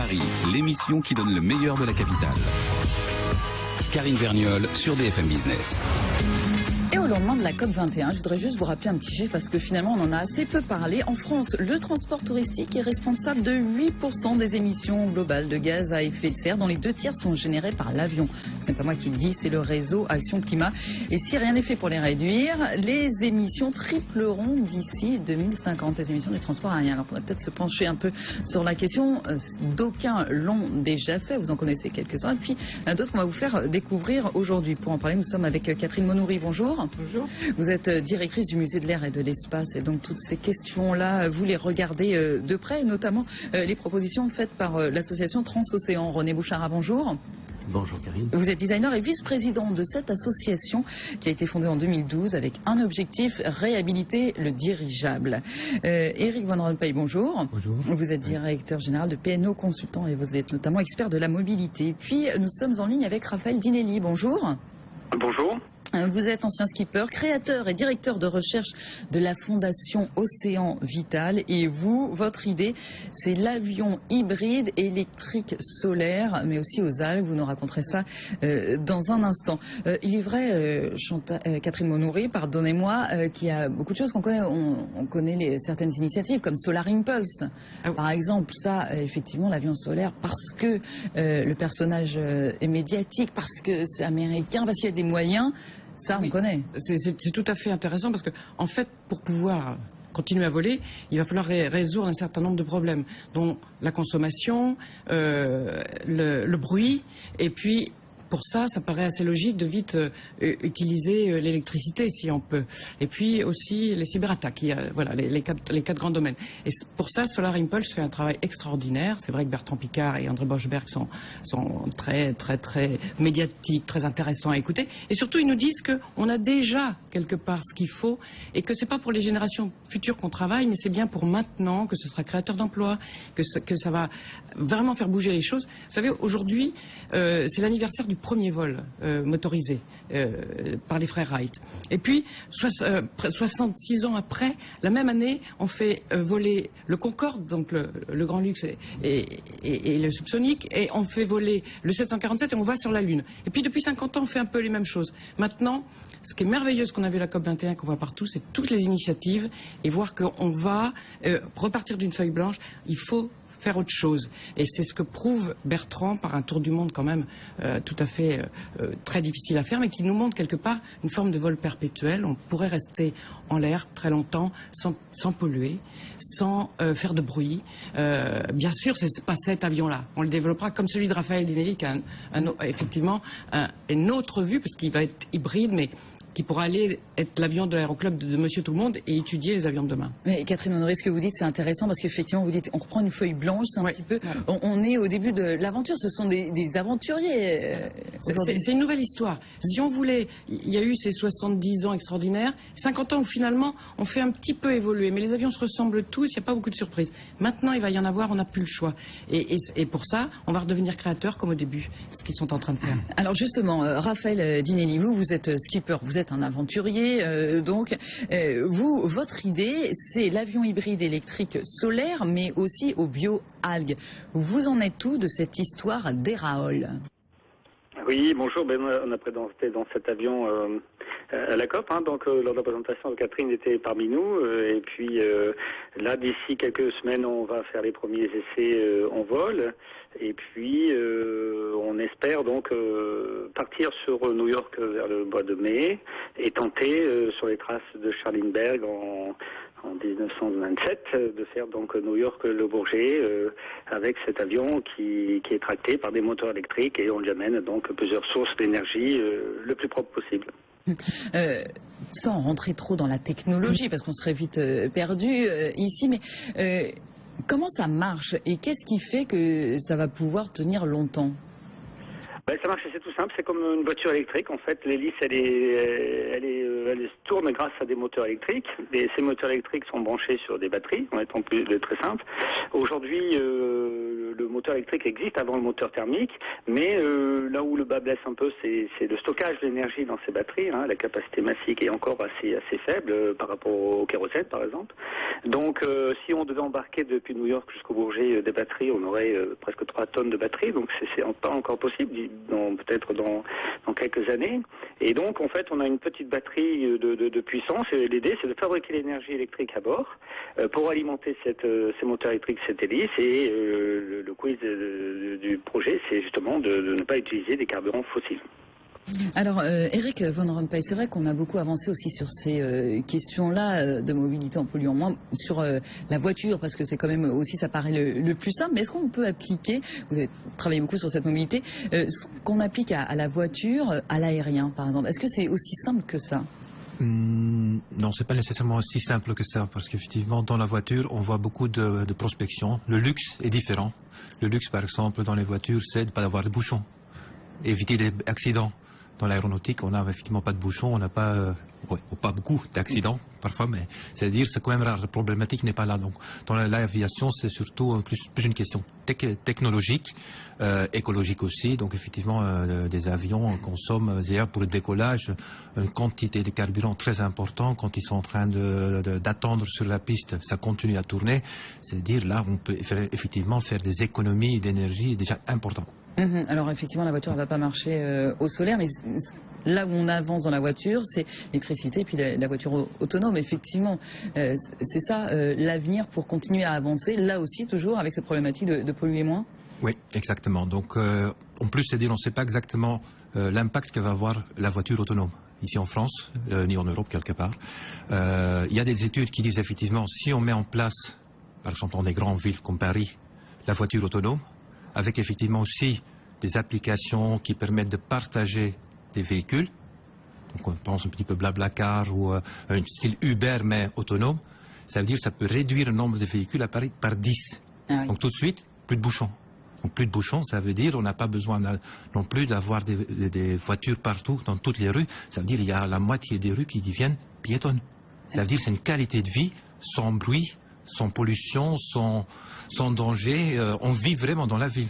Paris, l'émission qui donne le meilleur de la capitale. Karine Vergnol sur BFM Business. Et au lendemain de la COP21, je voudrais juste vous rappeler un petit chiffre parce que finalement on en a assez peu parlé. En France, le transport touristique est responsable de 8% des émissions globales de gaz à effet de serre, dont les 2 tiers sont générés par l'avion. Ce n'est pas moi qui le dis, c'est le réseau Action Climat. Et si rien n'est fait pour les réduire, les émissions tripleront d'ici 2050, les émissions du transport aérien. Alors on va peut-être se pencher un peu sur la question. D'aucuns l'ont déjà fait, vous en connaissez quelques-uns. Et puis d'autres qu'on va vous faire découvrir aujourd'hui. Pour en parler, nous sommes avec Catherine Monoury. Bonjour. Bonjour. Vous êtes directrice du musée de l'air et de l'espace et donc toutes ces questions-là, vous les regardez de près, notamment les propositions faites par l'association Transocéan. René Bouchara, bonjour. Bonjour Karine. Vous êtes designer et vice-président de cette association qui a été fondée en 2012 avec un objectif, réhabiliter le dirigeable. Éric Van Rompuy, bonjour. Bonjour. Vous êtes directeur général de PNO Consultant et vous êtes notamment expert de la mobilité. Puis nous sommes en ligne avec Raphaël Dinelli, bonjour. Bonjour. Vous êtes ancien skipper, créateur et directeur de recherche de la Fondation Océan Vital. Et vous, votre idée, c'est l'avion hybride électrique solaire, mais aussi aux algues. Vous nous raconterez ça dans un instant. Il est vrai, Catherine Monoury, pardonnez-moi, qu'il y a beaucoup de choses qu'on connaît. On connaît certaines initiatives comme Solar Impulse. Par exemple, ça, effectivement, l'avion solaire, parce que le personnage est médiatique, parce que c'est américain, parce qu'il y a des moyens. Ça, on connaît. C'est tout à fait intéressant parce que, en fait, pour pouvoir continuer à voler, il va falloir résoudre un certain nombre de problèmes, dont la consommation, le bruit, et puis pour ça, ça paraît assez logique de vite utiliser l'électricité si on peut. Et puis aussi les cyberattaques, voilà, les quatre grands domaines. Et pour ça, Solar Impulse fait un travail extraordinaire. C'est vrai que Bertrand Piccard et André Borschberg sont très médiatiques, très intéressants à écouter. Et surtout, ils nous disent qu'on a déjà quelque part ce qu'il faut et que c'est pas pour les générations futures qu'on travaille, mais c'est bien pour maintenant, que ce sera créateur d'emplois, que ça va vraiment faire bouger les choses. Vous savez, aujourd'hui, c'est l'anniversaire du premier vol motorisé par les frères Wright. Et puis, 66 ans après, la même année, on fait voler le Concorde, donc le Grand Luxe et le subsonique, et on fait voler le 747 et on va sur la Lune. Et puis, depuis 50 ans, on fait un peu les mêmes choses. Maintenant, ce qui est merveilleux, ce qu'on a vu à la COP21, qu'on voit partout, c'est toutes les initiatives et voir qu'on va repartir d'une feuille blanche. Il faut faire autre chose. Et c'est ce que prouve Bertrand par un tour du monde quand même tout à fait très difficile à faire, mais qui nous montre quelque part une forme de vol perpétuel. On pourrait rester en l'air très longtemps sans polluer, sans faire de bruit. Bien sûr, c'est pas cet avion-là. On le développera comme celui de Raphaël Dinelli qui a effectivement une autre vue, parce qu'il va être hybride, mais qui pourra aller être l'avion de l'aéroclub de Monsieur Tout-le-Monde et étudier les avions de demain. Mais Catherine Monoury, ce que vous dites, c'est intéressant parce qu'effectivement, vous dites, on reprend une feuille blanche, c'est un petit peu... On est au début de l'aventure, ce sont des aventuriers. C'est une nouvelle histoire. Si on voulait, il y a eu ces 70 ans extraordinaires, 50 ans où finalement on fait un petit peu évoluer, mais les avions se ressemblent tous, il n'y a pas beaucoup de surprises. Maintenant, il va y en avoir, on n'a plus le choix. Et pour ça, on va redevenir créateurs comme au début, ce qu'ils sont en train de faire. Alors justement, Raphaël Dinelli, vous êtes skipper, vous êtes un aventurier, donc vous, votre idée, c'est l'avion hybride électrique solaire, mais aussi aux bio-algues. Vous en êtes où de cette histoire d'Eraol? Oui, bonjour. On a présenté dans cet avion à la COP, donc lors de la présentation, Catherine était parmi nous. Et puis là, d'ici quelques semaines, on va faire les premiers essais en vol. Et puis, on espère donc partir sur New York vers le mois de mai et tenter sur les traces de Charlottenberg en 1927 de faire donc New York-Le Bourget avec cet avion qui est tracté par des moteurs électriques et on lui amène donc plusieurs sources d'énergie le plus propre possible. Sans rentrer trop dans la technologie, parce qu'on serait vite perdu ici, mais comment ça marche et qu'est-ce qui fait que ça va pouvoir tenir longtemps? Ça marche, c'est tout simple, c'est comme une voiture électrique. En fait, l'hélice, elle tourne grâce à des moteurs électriques. Ces moteurs électriques sont branchés sur des batteries, en étant très simple. Aujourd'hui, le moteur électrique existe avant le moteur thermique, mais là où le bas blesse un peu, c'est le stockage d'énergie dans ces batteries. La capacité massique est encore assez faible par rapport au kérosène, par exemple. Donc, si on devait embarquer depuis New York jusqu'au Bourget des batteries, on aurait presque 3 tonnes de batteries. Donc, c'est pas encore possible, peut-être dans quelques années. Et donc, en fait, on a une petite batterie de puissance. Et l'idée, c'est de fabriquer l'énergie électrique à bord pour alimenter ces moteurs électriques, cette hélice. Et le quiz du projet, c'est justement de ne pas utiliser des carburants fossiles. Alors, Eric Van Rompuy, c'est vrai qu'on a beaucoup avancé aussi sur ces questions-là de mobilité en polluant moins, sur la voiture, parce que c'est quand même aussi, ça paraît le plus simple. Mais est-ce qu'on peut appliquer, vous avez travaillé beaucoup sur cette mobilité, ce qu'on applique à la voiture, à l'aérien, par exemple? Est-ce que c'est aussi simple que ça? Non, c'est pas nécessairement aussi simple que ça, parce qu'effectivement, dans la voiture, on voit beaucoup de prospection. Le luxe est différent. Le luxe, par exemple, dans les voitures, c'est de ne pas avoir de bouchons, éviter des accidents. Dans l'aéronautique, on n'a effectivement pas de bouchons, on n'a pas, pas beaucoup d'accidents parfois, mais c'est-à-dire c'est quand même rare. La problématique n'est pas là. Donc, dans l'aviation, c'est surtout plus une question technologique, écologique aussi. Donc, effectivement, des avions consomment pour le décollage une quantité de carburant très importante. Quand ils sont en train d'attendre sur la piste, ça continue à tourner. C'est-à-dire là, on peut effectivement faire des économies d'énergie déjà importantes. Alors effectivement, la voiture ne va pas marcher au solaire, mais là où on avance dans la voiture, c'est l'électricité et puis la voiture autonome. Effectivement, c'est ça l'avenir pour continuer à avancer, là aussi toujours avec cette problématique de polluer moins. Oui, exactement. Donc en plus, c'est-à-dire on ne sait pas exactement l'impact que va avoir la voiture autonome. Ici en France, ni en Europe quelque part. Il y a des études qui disent effectivement, si on met en place, par exemple dans des grandes villes comme Paris, la voiture autonome, avec effectivement aussi des applications qui permettent de partager des véhicules. Donc on pense un petit peu Blablacar ou un style Uber mais autonome. Ça veut dire que ça peut réduire le nombre de véhicules à Paris par 10. Ah oui. Donc tout de suite, plus de bouchons. Donc plus de bouchons, ça veut dire on n'a pas besoin non plus d'avoir des voitures partout dans toutes les rues. Ça veut dire qu'il y a la moitié des rues qui deviennent piétonnes. Ça veut dire que c'est une qualité de vie sans bruit, sans pollution, sans danger. On vit vraiment dans la ville.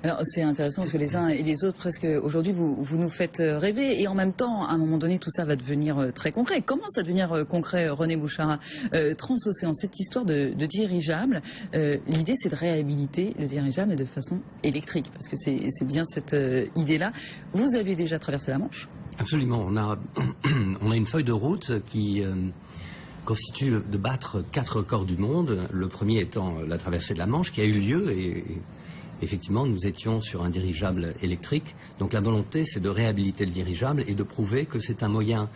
Alors c'est intéressant parce que les uns et les autres, presque aujourd'hui, vous nous faites rêver et en même temps, à un moment donné, tout ça va devenir très concret. Comment ça va devenir concret, René Bouchara? Transocéan, cette histoire de dirigeable, l'idée c'est de réhabiliter le dirigeable de façon électrique, parce que c'est bien cette idée-là. Vous avez déjà traversé la Manche? Absolument, on a une feuille de route qui constitue de battre 4 records du monde, le premier étant la traversée de la Manche qui a eu lieu et effectivement nous étions sur un dirigeable électrique. Donc la volonté c'est de réhabiliter le dirigeable et de prouver que c'est un moyen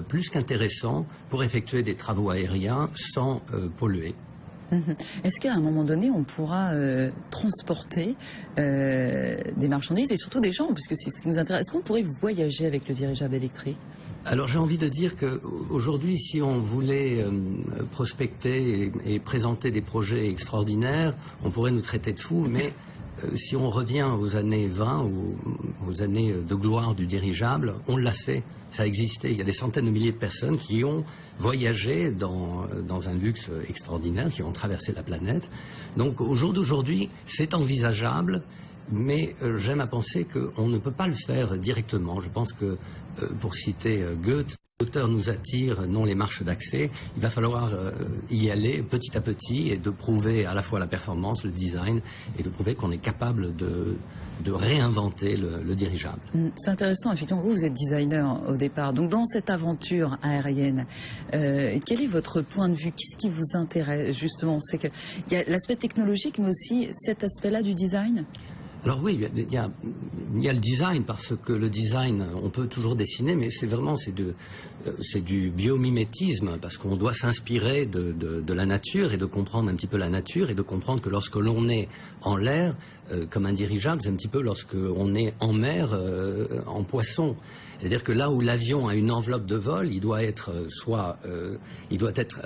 plus qu'intéressant pour effectuer des travaux aériens sans polluer. Est-ce qu'à un moment donné, on pourra transporter des marchandises et surtout des gens, puisque c'est ce qui nous intéresse? Est-ce qu'on pourrait voyager avec le dirigeable électrique? Alors j'ai envie de dire qu'aujourd'hui, si on voulait prospecter et présenter des projets extraordinaires, on pourrait nous traiter de fous, mais si on revient aux années 20 ou aux années de gloire du dirigeable, on l'a fait, ça existait. Il y a des centaines de milliers de personnes qui ont voyagé dans un luxe extraordinaire, qui ont traversé la planète. Donc au jour d'aujourd'hui, c'est envisageable, mais j'aime à penser qu'on ne peut pas le faire directement. Je pense que, pour citer Goethe, l'auteur nous attire, non les marches d'accès. Il va falloir y aller petit à petit et de prouver à la fois la performance, le design, et de prouver qu'on est capable de réinventer le dirigeable. C'est intéressant, effectivement, vous êtes designer au départ. Donc dans cette aventure aérienne, quel est votre point de vue? Qu'est-ce qui vous intéresse justement? C'est qu'il y a l'aspect technologique, mais aussi cet aspect-là du design? Alors oui, il y a le design, parce que le design, on peut toujours dessiner, mais c'est du biomimétisme, parce qu'on doit s'inspirer de la nature et de comprendre un petit peu la nature et de comprendre que lorsque l'on est en l'air, comme un dirigeable, c'est un petit peu lorsque on est en mer, en poisson. C'est-à-dire que là où l'avion a une enveloppe de vol, il doit être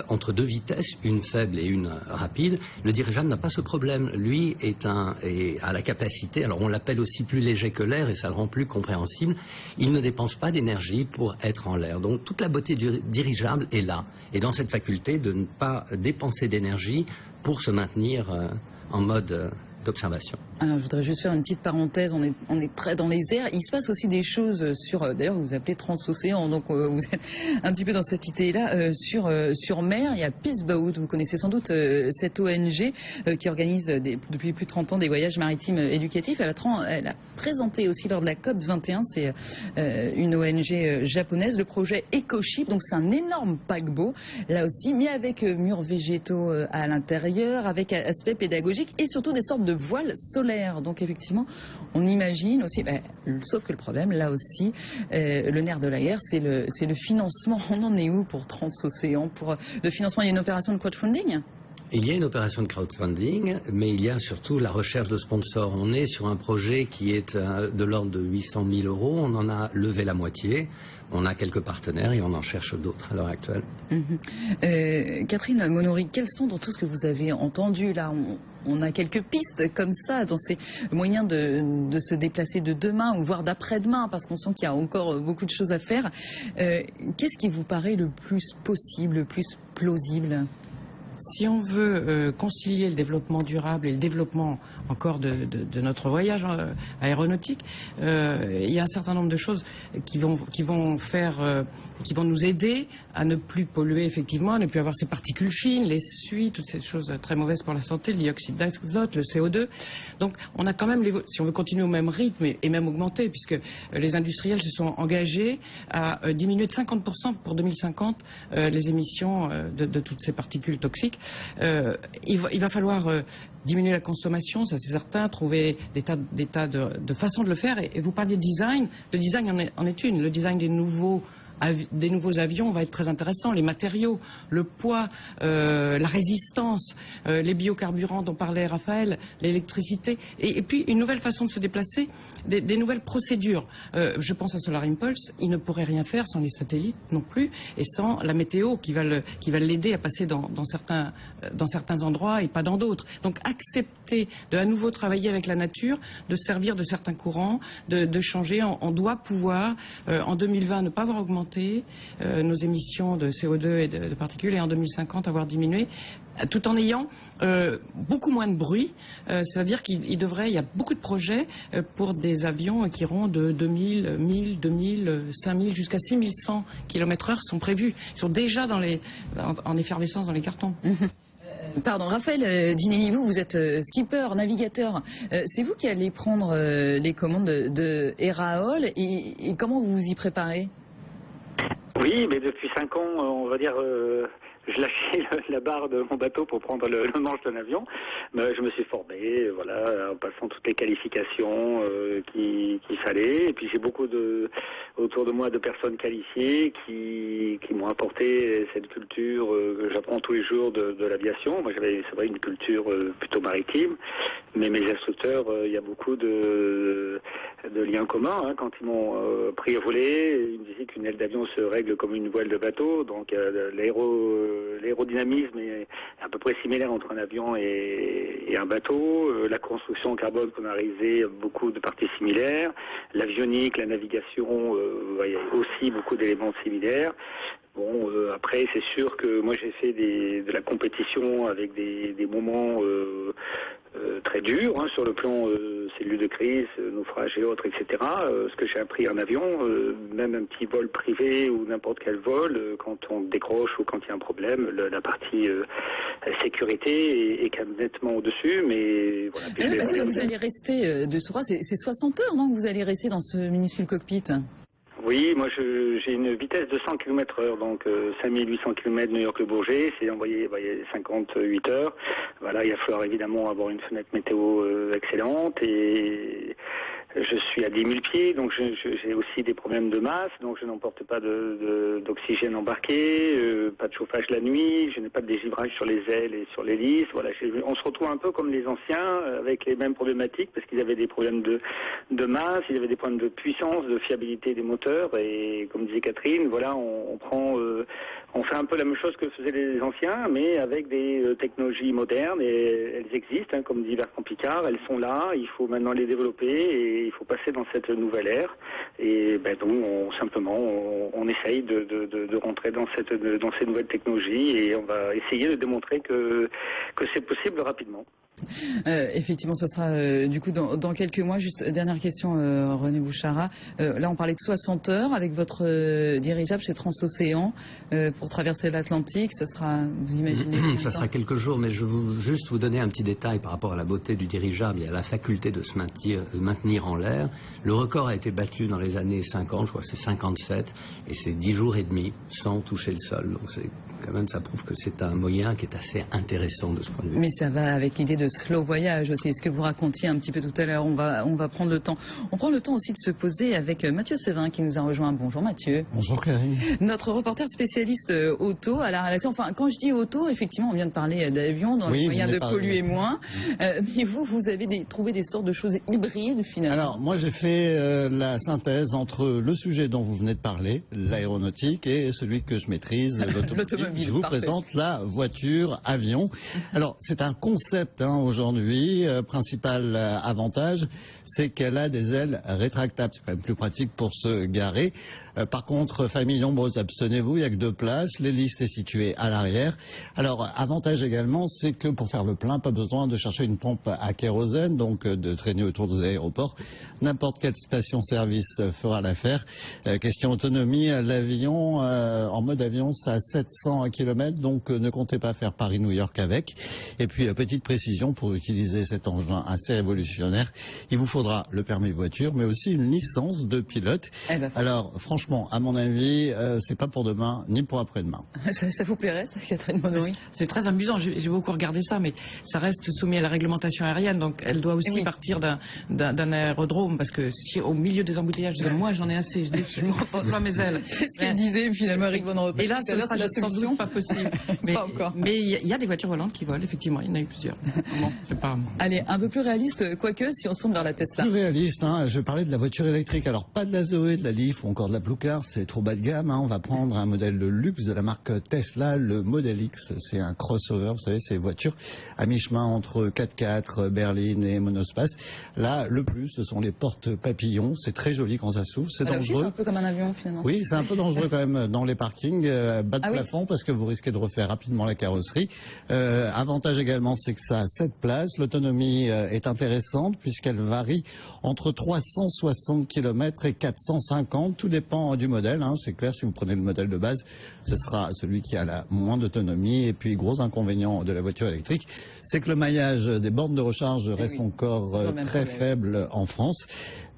entre 2 vitesses, une faible et une rapide. Le dirigeable n'a pas ce problème. Lui a la capacité l'électricité. Alors on l'appelle aussi plus léger que l'air et ça le rend plus compréhensible. Il ne dépense pas d'énergie pour être en l'air. Donc toute la beauté du dirigeable est là. Et dans cette faculté de ne pas dépenser d'énergie pour se maintenir en mode d'observation. Alors, je voudrais juste faire une petite parenthèse, on est près dans les airs. Il se passe aussi des choses sur, d'ailleurs vous vous appelez Transocéan, donc vous êtes un petit peu dans cette idée-là, sur mer. Il y a Peace Boat, vous connaissez sans doute cette ONG qui organise depuis plus de 30 ans des voyages maritimes éducatifs. Elle a présenté aussi lors de la COP 21, c'est une ONG japonaise, le projet EcoShip, donc c'est un énorme paquebot, là aussi, mais avec murs végétaux à l'intérieur, avec aspect pédagogique et surtout des sortes de voiles solaires. Donc effectivement, on imagine aussi, sauf que le problème, là aussi, le nerf de la guerre, c'est le financement. On en est où pour Transocéan, pour le financement? Il y a une opération de crowdfunding? Il y a une opération de crowdfunding, mais il y a surtout la recherche de sponsors. On est sur un projet qui est de l'ordre de 800 000 euros. On en a levé la moitié. On a quelques partenaires et on en cherche d'autres à l'heure actuelle. Catherine Monory, quels sont dans tout ce que vous avez entendu là? On a quelques pistes comme ça dans ces moyens de se déplacer de demain ou voire d'après-demain, parce qu'on sent qu'il y a encore beaucoup de choses à faire. Qu'est-ce qui vous paraît le plus possible, le plus plausible? Si on veut concilier le développement durable et le développement encore de notre voyage aéronautique, il y a un certain nombre de choses qui vont nous aider à ne plus polluer effectivement, à ne plus avoir ces particules fines, les suies, toutes ces choses très mauvaises pour la santé, le dioxyde d'azote, le CO2. Donc on a quand même, si on veut continuer au même rythme et même augmenter, puisque les industriels se sont engagés à diminuer de 50% pour 2050 les émissions de toutes ces particules toxiques. Il va falloir diminuer la consommation, ça c'est certain, trouver des tas de façons de le faire. Et vous parliez de design, le design en est une. Le design des nouveaux avions va être très intéressant, les matériaux, le poids, la résistance, les biocarburants dont parlait Raphaël, l'électricité, et puis une nouvelle façon de se déplacer, des nouvelles procédures. Je pense à Solar Impulse, il ne pourrait rien faire sans les satellites non plus, et sans la météo qui va l'aider à passer dans certains endroits et pas dans d'autres. Donc accepter de à nouveau travailler avec la nature, de servir de certains courants, de changer, on doit pouvoir en 2020 ne pas avoir augmenté nos émissions de CO2 et de particules, et en 2050 avoir diminué, tout en ayant beaucoup moins de bruit. C'est-à-dire qu'il y a beaucoup de projets pour des avions qui iront de 2000, 1000, 2000, 5000 jusqu'à 6100 km/h sont prévus. Ils sont déjà en effervescence dans les cartons. Pardon, Raphaël Dinelli, vous êtes skipper, navigateur. C'est vous qui allez prendre les commandes de Eraol et comment vous vous y préparez? Oui, mais depuis 5 ans, on va dire, je lâchais la barre de mon bateau pour prendre le manche d'un avion. Mais je me suis formé, voilà, en passant toutes les qualifications qu'il fallait. Et puis j'ai beaucoup autour de moi de personnes qualifiées qui m'ont apporté cette culture que j'apprends tous les jours de l'aviation. Moi j'avais, c'est vrai, une culture plutôt maritime, mais mes instructeurs, il y a beaucoup de liens communs. Hein. Quand ils m'ont pris à voler, ils me disaient qu'une aile d'avion se règle comme une voile de bateau, donc l'aérodynamisme est à peu près similaire entre un avion et un bateau. La construction en carbone qu'on a réalisée, beaucoup de parties similaires. L'avionique, la navigation, il y a aussi beaucoup d'éléments similaires. Bon, après, c'est sûr que moi j'ai fait de la compétition avec des moments très durs, hein, sur le plan cellules de crise, naufrage et autres, etc. Ce que j'ai appris en avion, même un petit vol privé ou n'importe quel vol, quand on décroche ou quand il y a un problème, la partie sécurité est quand même nettement au-dessus, mais voilà. Oui, parce que vous allez rester de Soura, c'est 60 heures, non, que vous allez rester dans ce minuscule cockpit? Oui, moi j'ai une vitesse de 100 km/h, donc 5800 km New York-Le Bourget, c'est envoyé 58 heures. Voilà, il va falloir évidemment avoir une fenêtre météo excellente et je suis à 10 000 pieds, donc j'ai aussi des problèmes de masse, donc je n'emporte pas d'oxygène embarqué, pas de chauffage la nuit, je n'ai pas de dégivrage sur les ailes et sur l'hélice. Voilà, on se retrouve un peu comme les anciens avec les mêmes problématiques parce qu'ils avaient des problèmes de masse, ils avaient des problèmes de puissance, de fiabilité des moteurs et comme disait Catherine, voilà, on On fait un peu la même chose que faisaient les anciens, mais avec des technologies modernes, et elles existent, hein, comme dit Bertrand Piccard, elles sont là, il faut maintenant les développer et il faut passer dans cette nouvelle ère. Et donc on essaye de rentrer dans ces nouvelles technologies et on va essayer de démontrer que c'est possible rapidement. Effectivement, ça sera du coup dans quelques mois. Juste dernière question, René Bouchara. Là, on parlait de 60 heures avec votre dirigeable chez Transocéan pour traverser l'Atlantique. Ça sera, vous imaginez Ça sera quelques jours, mais je veux juste vous donner un petit détail par rapport à la beauté du dirigeable et à la faculté de se maintenir en l'air. Le record a été battu dans les années 50, je crois que c'est 57, et c'est 10 jours et demi sans toucher le sol. Donc quand même, ça prouve que c'est un moyen qui est assez intéressant de ce point de vue. Mais ça va avec l'idée de slow voyage aussi. Est-ce que vous racontiez un petit peu tout à l'heure, on va prendre le temps. On prend le temps aussi de se poser avec Mathieu Sévin qui nous a rejoint. Bonjour Mathieu. Bonjour Karine. Notre reporter spécialiste auto à la rédaction. Enfin, quand je dis auto, effectivement, on vient de parler d'avion, dans les moyens de polluer moins. Mais vous avez trouvé des sortes de choses hybrides finalement. Alors, moi j'ai fait la synthèse entre le sujet dont vous venez de parler, l'aéronautique, et celui que je maîtrise, l'automobile. Je vous présente la voiture avion. Alors, c'est un concept aujourd'hui. Principal avantage, c'est qu'elle a des ailes rétractables. C'est quand même plus pratique pour se garer. Par contre, famille nombreuse, abstenez-vous, il n'y a que 2 places. L'hélice est située à l'arrière. Alors, avantage également, c'est que pour faire le plein, pas besoin de chercher une pompe à kérosène, donc de traîner autour des aéroports. N'importe quelle station-service fera l'affaire. Question autonomie, l'avion, en mode avion, ça a 700 km, donc ne comptez pas faire Paris-New York avec. Et puis, petite précision, pour utiliser cet engin assez révolutionnaire, il vous faudra le permis voiture, mais aussi une licence de pilote. Alors, franchement, à mon avis, c'est pas pour demain, ni pour après-demain. Ça vous plairait, ça, Catherine Monory? C'est très amusant, j'ai beaucoup regardé ça, mais ça reste soumis à la réglementation aérienne, donc elle doit aussi partir d'un aérodrome, parce que si au milieu des embouteillages, moi j'en ai assez, je me repose pas mes ailes. C'est ce qu'elle disait finalement, Eric Von Roppé. Et là, ce sera sans doute pas possible. Mais pas encore. Mais il y a des voitures volantes qui volent, effectivement, il y en a eu plusieurs. Bon, c'est pas... Allez, un peu plus réaliste, quoique, si on se tourne vers la Tesla. Plus réaliste, je vais parler de la voiture électrique. Alors, pas de la Zoé, de la Leaf ou encore de la Blue Car, c'est trop bas de gamme. On va prendre un modèle de luxe de la marque Tesla, le Model X. C'est un crossover, vous savez, ces voitures à mi-chemin entre 4x4, berline et monospace. Là, le plus, ce sont les portes papillons. C'est très joli quand ça s'ouvre, c'est dangereux. C'est un peu comme un avion, finalement. Oui, c'est un peu dangereux quand même dans les parkings, bas de plafond, parce que vous risquez de refaire rapidement la carrosserie. Avantage également, c'est que ça a 7 places. L'autonomie est intéressante puisqu'elle varie entre 360 km et 450. Tout dépend du modèle. C'est clair, si vous prenez le modèle de base, ce sera celui qui a la moins d'autonomie. Et puis, gros inconvénient de la voiture électrique, c'est que le maillage des bornes de recharge reste encore très faible en France,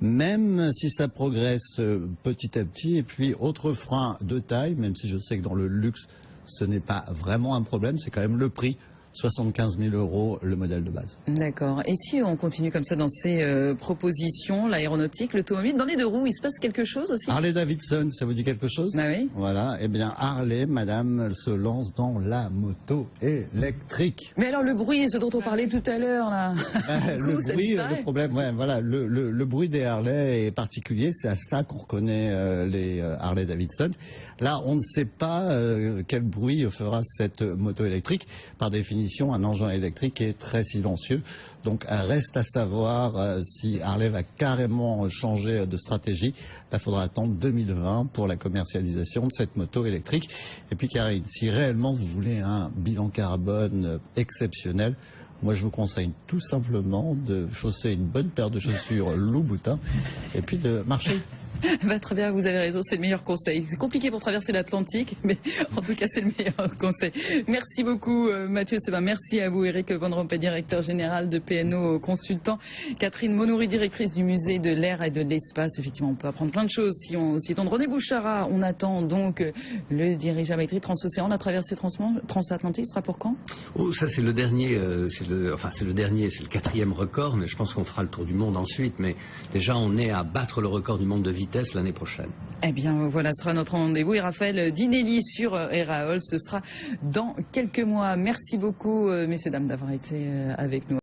même si ça progresse petit à petit. Et puis, autre frein de taille, même si je sais que dans le luxe, ce n'est pas vraiment un problème, c'est quand même le prix. 75 000 € le modèle de base. D'accord. Et si on continue comme ça dans ces propositions, l'aéronautique, l'automobile, dans les 2 roues, il se passe quelque chose aussi? Harley-Davidson, ça vous dit quelque chose? Bah oui. Voilà. Eh bien, Harley, madame, se lance dans la moto électrique. Mais alors, le bruit, ce dont on parlait tout à l'heure, là. Le bruit, le problème, voilà, le bruit des Harley est particulier. C'est à ça qu'on reconnaît les Harley-Davidson. Là, on ne sait pas quel bruit fera cette moto électrique. Par définition, un engin électrique est très silencieux. Donc, reste à savoir si Harley va carrément changer de stratégie. Là, il faudra attendre 2020 pour la commercialisation de cette moto électrique. Et puis, Karine, si réellement vous voulez un bilan carbone exceptionnel, moi, je vous conseille tout simplement de chausser une bonne paire de chaussures Louboutin et puis de marcher. Très bien, vous avez raison, c'est le meilleur conseil. C'est compliqué pour traverser l'Atlantique, mais en tout cas, c'est le meilleur conseil. Merci beaucoup, Mathieu Sévin. Merci à vous, Eric Von Roppé, directeur général de P&O Consultant. Catherine Monory, directrice du musée de l'air et de l'espace. Effectivement, on peut apprendre plein de choses si on s'y tente. René Bouchara, on attend donc le dirigeable électrique Transocéan. La traversée transatlantique sera pour quand? Oh, ça c'est le dernier, c'est le 4e record, mais je pense qu'on fera le tour du monde ensuite. Mais déjà, on est à battre le record du monde de vitesse l'année prochaine. Eh bien, voilà, ce sera notre rendez-vous. Et Raphaël Dinelli sur Eraol, ce sera dans quelques mois. Merci beaucoup, messieurs, dames, d'avoir été avec nous.